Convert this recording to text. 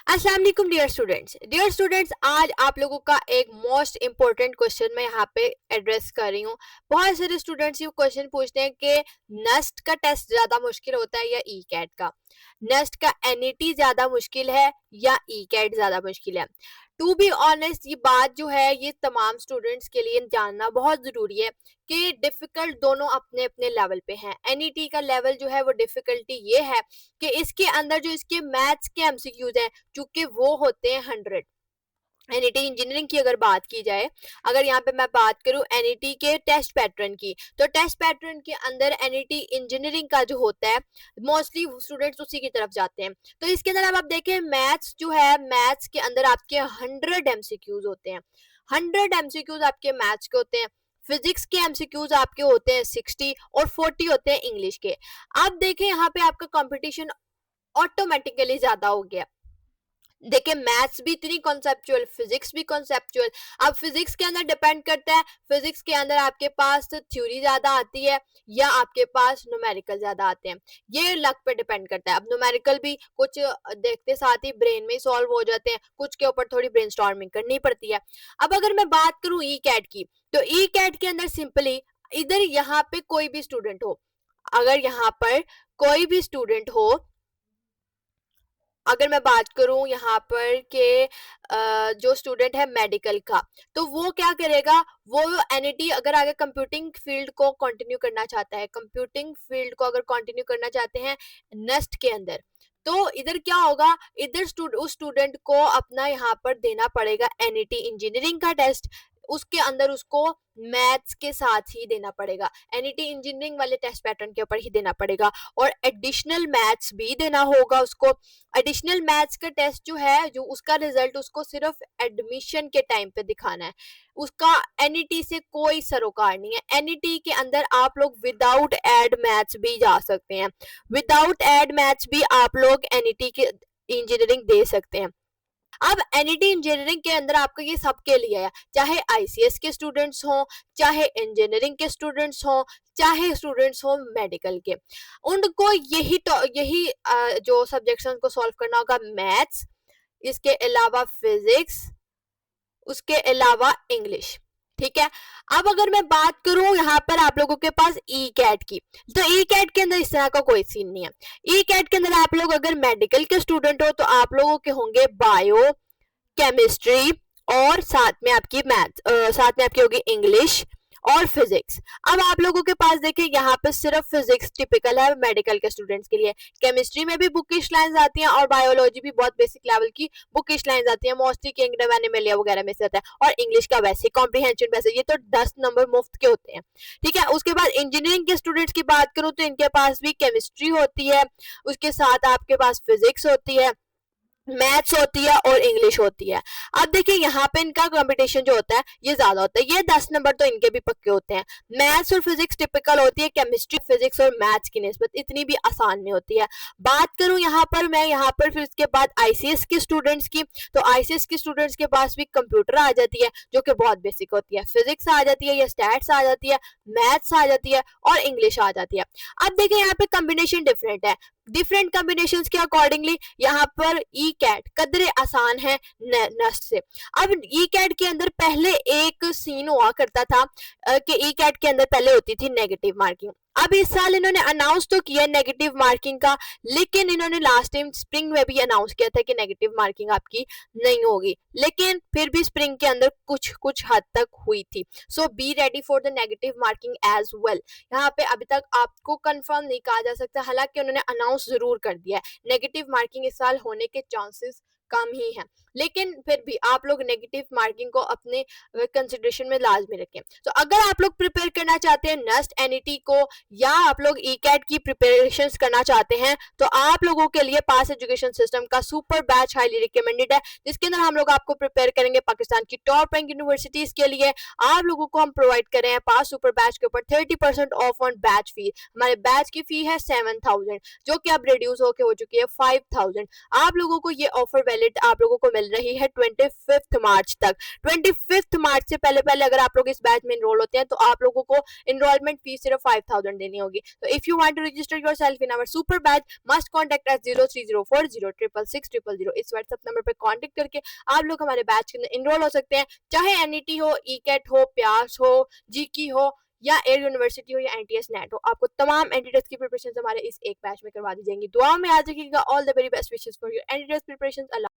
अस्सलाम वालेकुम dear students, आज आप लोगों का एक मोस्ट इम्पोर्टेंट क्वेश्चन मैं यहाँ पे एड्रेस कर रही हूँ। बहुत सारे स्टूडेंट्स ये क्वेश्चन पूछते हैं कि नेस्ट का टेस्ट ज़्यादा मुश्किल होता है या ई कैट का, नेस्ट का एनईटी ज़्यादा मुश्किल है या ई कैट ज़्यादा मुश्किल है। टू बी ऑनेस्ट, ये बात जो है ये तमाम स्टूडेंट्स के लिए जानना बहुत ज़रूरी है कि डिफ़िकल्ट दोनों अपने अपने लेवल पे हैं। एनईटी का लेवल जो है वो डिफ़िकल्टी ये है कि इसके अंदर जो इसके मैथ्स के एमसीक्यूज हैं, चूंकि वो होते हैं 100। एनईटी इंजीनियरिंग की अगर बात की जाए, अगर यहाँ पे मैं बात करूँ एनईटी के टेस्ट पैटर्न की, तो टेस्ट पैटर्न के अंदर एनईटी इंजीनियरिंग का जो होता है मोस्टली स्टूडेंट्स उसी की तरफ जाते हैं। तो इसके अंदर अब आप देखें, मैथ्स जो है, मैथ्स के अंदर आपके 100 एमसीक्यूज होते हैं। 100 एमसीक्यूज आपके मैथ्स के होते हैं। फिजिक्स के एमसीक्यूज आपके होते हैं 60 और 40 होते हैं इंग्लिश के। अब देखें यहाँ पे आपका कंपटीशन ऑटोमेटिकली ज्यादा हो गया। देखिए, मैथ्स भी इतनी कॉन्सेप्चुअल, फिजिक्स भी कॉन्सेप्चुअल। अब फिजिक्स के अंदर डिपेंड करता है, फिजिक्स के अंदर आपके पास थ्योरी ज्यादा आती है या आपके पास न्यूमेरिकल ज्यादा आते हैं, ये लक पे डिपेंड करता है। अब न्यूमेरिकल भी कुछ देखते साथ ही ब्रेन में सॉल्व हो जाते हैं, कुछ के ऊपर थोड़ी ब्रेनस्टॉर्मिंग करनी पड़ती है। अब अगर मैं बात करूं ई कैट की, तो ई कैट के अंदर सिंपली इधर यहाँ पे कोई भी स्टूडेंट हो, अगर यहाँ पर कोई भी स्टूडेंट हो, अगर मैं बात करूं यहाँ पर के जो स्टूडेंट है मेडिकल का, तो वो क्या करेगा, वो एनईटी अगर आगे कंप्यूटिंग फील्ड को कंटिन्यू करना चाहता है, कंप्यूटिंग फील्ड को अगर कंटिन्यू करना चाहते हैं नेस्ट के अंदर, तो इधर क्या होगा, इधर उस स्टूडेंट को अपना यहाँ पर देना पड़ेगा एनईटी इंजीनियरिंग का टेस्ट। उसके अंदर उसको मैथ्स के साथ ही देना पड़ेगा, एनईटी इंजीनियरिंग वाले टेस्ट पैटर्न के ऊपर ही देना पड़ेगा, और एडिशनल मैथ्स भी देना होगा उसको। एडिशनल मैथ्स का टेस्ट जो है, जो उसका रिजल्ट उसको सिर्फ एडमिशन के टाइम पे दिखाना है, उसका एनईटी से कोई सरोकार नहीं है। एनईटी के अंदर आप लोग विदाउट एड मैथ्स भी जा सकते हैं, विदाउट एड मैथ्स भी आप लोग एनईटी के इंजीनियरिंग दे सकते हैं। अब एनईटी इंजीनियरिंग के अंदर आपका ये सबके लिए है, चाहे आईसीएस के स्टूडेंट्स हों, चाहे इंजीनियरिंग के स्टूडेंट्स हों, चाहे स्टूडेंट्स हों मेडिकल के, उनको यही तो यही जो सब्जेक्ट्स उनको सॉल्व करना होगा, मैथ्स, इसके अलावा फिजिक्स, उसके अलावा इंग्लिश। ठीक है। अब अगर मैं बात करूं यहाँ पर आप लोगों के पास ई कैट की, तो ई कैट के अंदर इस तरह का कोई सीन नहीं है। ई कैट के अंदर आप लोग अगर मेडिकल के स्टूडेंट हो तो आप लोगों के होंगे बायो, केमिस्ट्री और साथ में आपकी मैथ, साथ में आपकी होगी इंग्लिश और फिजिक्स। अब आप लोगों के पास देखिए यहाँ पे सिर्फ फिजिक्स टिपिकल है मेडिकल के स्टूडेंट्स के लिए, केमिस्ट्री में भी बुकिश लाइंस आती हैं और बायोलॉजी भी बहुत बेसिक लेवल की बुकिश लाइंस आती हैं, मोस्टली किंगडम एनिमलिया वगैरह में से आता है, और इंग्लिश का वैसे कॉम्प्रिहेंशन वैसे ये तो 10 नंबर मुफ्त के होते हैं। ठीक है। उसके बाद इंजीनियरिंग के स्टूडेंट्स की बात करूँ तो इनके पास भी केमिस्ट्री होती है, उसके साथ आपके पास फिजिक्स होती है, मैथ्स होती है और इंग्लिश होती है। अब देखिए यहाँ पे इनका कंपटीशन जो होता है ये ज्यादा होता है, ये 10 नंबर तो इनके भी पक्के होते हैं। मैथ्स और फिजिक्स टिपिकल होती है, केमिस्ट्री फिजिक्स और मैथ्स की निस्बत इतनी भी आसान नहीं होती है। बात करूं यहाँ पर मैं, यहाँ पर फिर इसके बाद आईसीएस के स्टूडेंट्स की, तो आईसीएस के स्टूडेंट्स के पास भी कंप्यूटर आ जाती है जो कि बहुत बेसिक होती है, फिजिक्स आ जाती है या स्टैट्स आ जाती है, मैथ्स आ जाती है और इंग्लिश आ जाती है। अब देखिए यहाँ पे कॉम्बिनेशन डिफरेंट है, डिफरेंट कॉम्बिनेशंस के अकॉर्डिंगली यहाँ पर ई कैट कदरे आसान है नेस्ट से। अब ई कैट के अंदर पहले एक सीन हुआ करता था कि ई कैट के अंदर पहले होती थी नेगेटिव मार्किंग। अब इस साल इन्होंने अनाउंस तो किया नेगेटिव मार्किंग का, लेकिन इन्होंने लास्ट टाइम स्प्रिंग में भी अनाउंस किया था कि नेगेटिव मार्किंग आपकी नहीं होगी, लेकिन फिर भी स्प्रिंग के अंदर कुछ कुछ हद तक हुई थी। So be ready for the negative marking as well. यहाँ पे अभी तक आपको कंफर्म नहीं कहा जा सकता, हालांकि उन्होंने अनाउंस जरूर कर दिया है नेगेटिव मार्किंग इस साल होने के चांसेस कम ही है, लेकिन फिर भी आप लोग नेगेटिव मार्किंग को अपने कंसिडरेशन में लाजमी रखें। तो अगर आप लोग प्रिपेयर करना चाहते हैं नेस्ट एनईटी को, या आप लोग ई कैट की प्रिपरेशन करना चाहते हैं, तो आप लोगों के लिए पास एजुकेशन सिस्टम का सुपर बैच हाईली रिकमेंडेड है, जिसके अंदर हम लोग आपको प्रिपेयर करेंगे पाकिस्तान की टॉप रैंक यूनिवर्सिटीज के लिए। आप लोगों को हम प्रोवाइड कर रहे हैं पास सुपर बैच के ऊपर 30% ऑफ ऑन बैच फी। हमारे बैच की फी है 7000, जो कि अब रिड्यूस होकर हो चुकी है 5000। आप लोगों को ये ऑफर वैलिड आप लोगों को मिल रही है 25 मार्च तक। 25 मार्च से पहले अगर आप लोग इस बैच में इनरोल होते हैं तो आप लोगों को इनरोलमेंट फीस सिर्फ 5000 देनी होगी। तो if you want to register yourself in our super batch must contact at 0304066600। इस व्हाट्सएप नंबर पर कॉन्टेक्ट करके आप लोग हमारे बैच के अंदर इनरोल हो सकते हैं, चाहे एनईटी हो, ईकेट हो, प्यास हो, जीकी हो या एयर यूनिवर्सिटी हो या एनटीएस नेट हो। आपको तमाम एंटीटेस्ट की प्रिपरेशन हमारे इस एक बैच में करवा दी जाएंगी। दुआ में याद रखिएगा। All the very best wishes for your एंटीटेस्ट प्रिपरेशन।